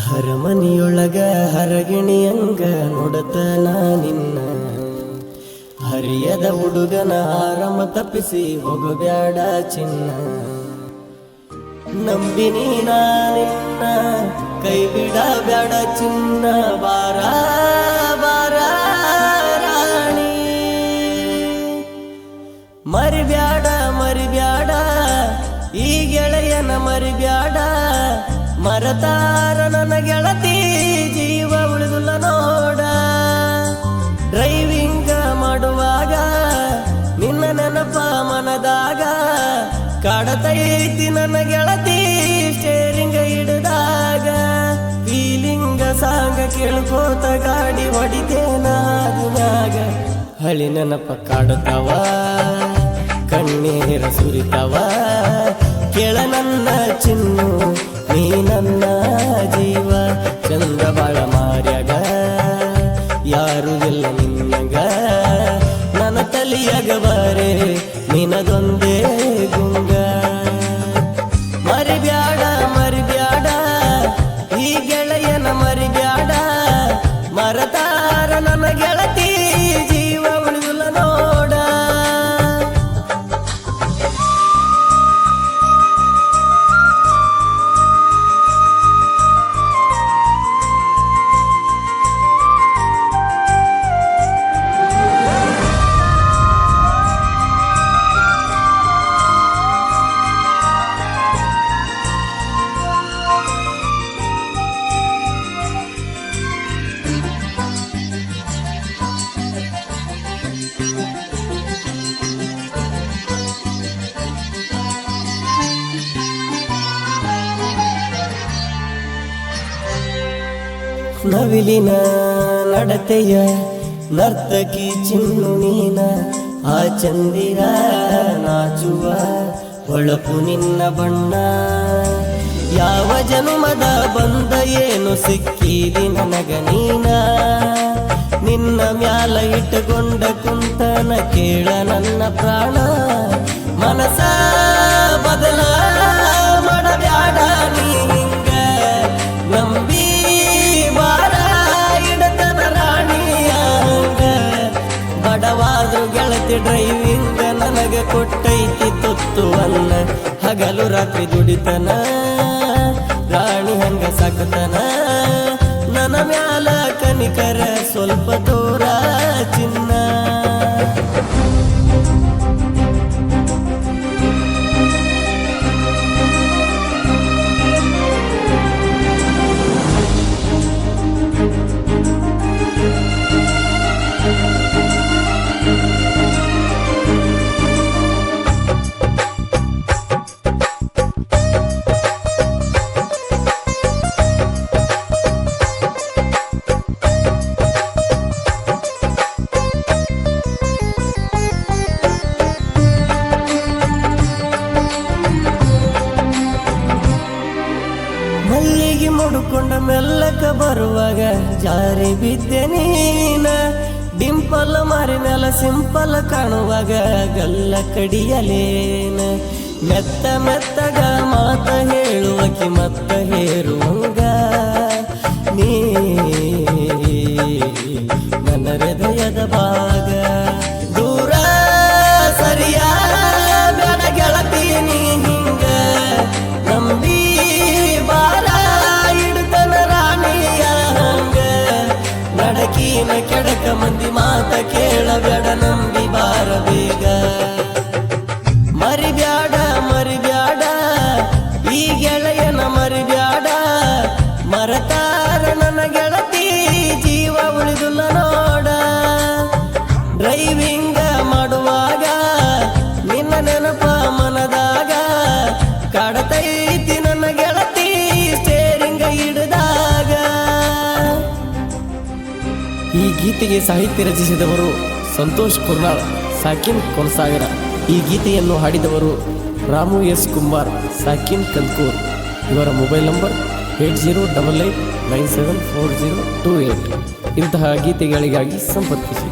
ಹರಮನಿಯೊಳಗ ಹರಗಿಣಿಯಂಗ ನೋಡತನ ನಿನ್ನ ಹರಿಯದ ಹುಡುಗನ ಆರಾಮ ತಪ್ಪಿಸಿ ಹೋಗಬ್ಯಾಡ ಚಿನ್ನ. ನಂಬಿನಿ ನಿನ್ನ ಕೈ ಬಿಡಬ್ಯಾಡ ಚಿನ್ನ, ಬಾರ ಬಾರ ರಾಣಿ. ಮರಿಬ್ಯಾಡ ಮರಿಬ್ಯಾಡ ಈ ಗೆಳೆಯನ ಮರಿಬ್ಯಾಡ, ಮರತಾರ ನನ್ನ ಗೆಳತಿ ಜೀವ ಉಳಿದುಲ್ಲ ನೋಡ. ಡ್ರೈವಿಂಗ್ ಮಾಡುವಾಗ ನಿನ್ನ ನೆನಪ ಮನದಾಗ ಕಾಡತೈತಿ ನನ್ನ ಗೆಳತಿ ಸ್ಟೇರಿಂಗ್ ಹಿಡಿದಾಗ. ಫೀಲಿಂಗ ಸಾಂಗ ಕೇಳ್ಕೋತ ಗಾಡಿ ಹೊಡಿತೇನಾಗ, ಹಳಿ ನೆನಪ ಕಾಡುತ್ತವ ಕಣ್ಣೀರ ಸುರಿತವ. ಕೇಳ ನನ್ನ ಚಿನ್ನು ನೀ ನನ್ನ ಜೀವ, ಚಂದ್ರ ಬಾಳ ಮಾರ್ಯಾಗ ಯಾರು ಇಲ್ಲ ನಿನ್ನಗ. ನನ್ನ ತಲಿಯಾಗ ಬಾರೆ ನಿನದೊಂದೇ ಗುಂಗ. ಮರಿಬ್ಯಾಡ ಮರಿಬ್ಯಾಡ ಈ ಗೆಳೆಯನ ಮರಿಬ್ಯಾಡ, ಮರತಾರ ನನ್ನ ಗೆಳತಿ ಜೀವ ಉಳಿದುಲ್ಲ ನೋಡ. ನವಿಲಿನ ನಡತೆಯ ನರ್ತಕಿ ಚಿನ್ನು ನೀನ, ಆ ಚಂದಿರ ನಾಚುವ ಹೊಳಪು ನಿನ್ನ ಬಣ್ಣ. ಯಾವ ಜನ್ಮದ ಬಂದ ಏನು ಸಿಕ್ಕಿದಿ ನನಗ ನೀನ, ನಿನ್ನ ಮ್ಯಾಲ ಇಟ್ಟುಕೊಂಡ ಕುಂತನ ಕೇಳ ನನ್ನ ಪ್ರಾಣ. ಮನಸ ಬದಲ ಮಾಡಬ್ಯಾಡ ನೀ ಹಿಂಗ, ನಂಬಿ ಬಾರ ಇಡತನ ರಾಣಿಯಾಂಗ. ಬಡವಾದ್ರು ಗೆಳತಿ ಡ್ರೈವಿಂಗ ನನಗೆ ಕೊಟ್ಟೈತಿ ತುತ್ತುವನ್ನ, ಹಗಲು ರಾತ್ರಿ ದುಡಿತನ ರಾಣಿ ಹಂಗ ಸಾಕತನ. ನನ್ನ ಮ್ಯಾಲ ಕನಿಕರ ಸ್ವಲ್ಪ ದೂರ ಚಿನ್ನ. ಮಲ್ಲಿಗೆ ಮುಡ್ಕೊಂಡ ಮೆಲ್ಲಕ ಬರುವಾಗ ಜಾರಿ ಬಿದ್ದೆ ನೀನ, ಡಿಂಪಲ್ ಮಾರಿ ಮೇಲೆ ಸಿಂಪಲ್ ಕಾಣುವಾಗ ಗಲ್ಲ ಕಡಿಯಲೇನ. ಮೆತ್ತ ಮೆತ್ತಗ ಮಾತ ಹೇಳುವಕಿ ಮತ್ತ ಹೇರುವಂಗ ನೀ ನನ್ನ ಹೃದಯದ ಭಾಗ. ದೂರ ಸರಿಯ ಬೇಡ ಗೆಳತಿ ನೀ ಹಿಂಗ, ನಂಬಿ ಬಾರ ಇಡ್ತನ ರಾಣಿಯ ಹಂಗ. ನಡಕಿನ ಕೆಡಕ ಮಂದಿ ಮಾತ ಕೇಳಬೇಡ, ನಂಬಿ ಬಾರ ಬೇಗ. ಮರಿಬ್ಯಾಡ ಮರಿಬ್ಯಾಡ ಈ ಗೆಳೆಯನ ಮರಿಬ್ಯಾಡ, ಮರತಾರ ನನ್ನ ಗೆಳತಿ ಜೀವ ಉಳಿದುಲ್ಲ ನೋಡ. ಡ್ರೈವಿಂಗ ಮಾಡುವಾಗ ನಿನ್ನ ನೆನಪ ಮನದಾಗ ಕಾಡತೈತಿ ನನ್ನ ಗೆಳತಿ ಸ್ಟೇರಿಂಗ ಹಿಡಿದಾಗ. ಈ ಗೀತೆಗೆ ಸಾಹಿತ್ಯ ರಚಿಸಿದವರು ಸಂತೋಷ್ ಕುರ್ನಾಳ್, ಸಾಕಿನ್ ಕೊನಸಾಗರ. ಈ ಗೀತೆಯನ್ನು ಹಾಡಿದವರು ರಾಮು ಎಸ್ ಕುಂಬಾರ್, ಸಾಕಿನ್ ಕಂದಕೂರ್. ಇವರ ಮೊಬೈಲ್ ನಂಬರ್ 8088974028. ಇಂತಹ ಗೀತೆಗಳಿಗಾಗಿ ಸಂಪರ್ಕಿಸಿ.